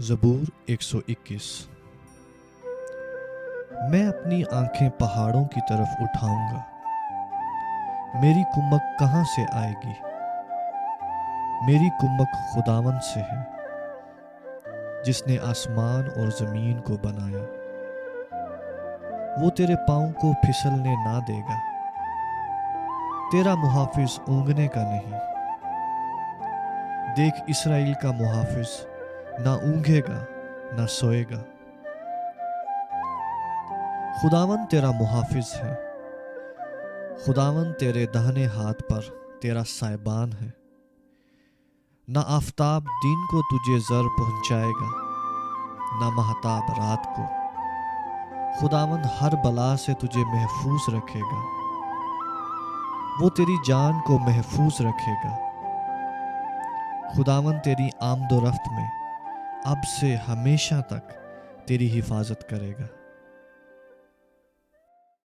زبور 121۔ میں اپنی آنکھیں پہاڑوں کی طرف اٹھاؤں گا، میری کمک کہاں سے آئے گی؟ میری کمک خداوند سے ہے، جس نے آسمان اور زمین کو بنایا۔ وہ تیرے پاؤں کو پھسلنے نہ دے گا، تیرا محافظ اونگنے کا نہیں۔ دیکھ، اسرائیل کا محافظ نہ اونگے گا نہ سوئے گا۔ خداوند تیرا محافظ ہے، خداوند تیرے دہنے ہاتھ پر تیرا سائبان ہے۔ نہ آفتاب دن کو تجھے زر پہنچائے گا، نہ مہتاب رات کو۔ خداوند ہر بلا سے تجھے محفوظ رکھے گا، وہ تیری جان کو محفوظ رکھے گا۔ خداوند تیری آمد و رفت میں اب سے ہمیشہ تک تیری حفاظت کرے گا۔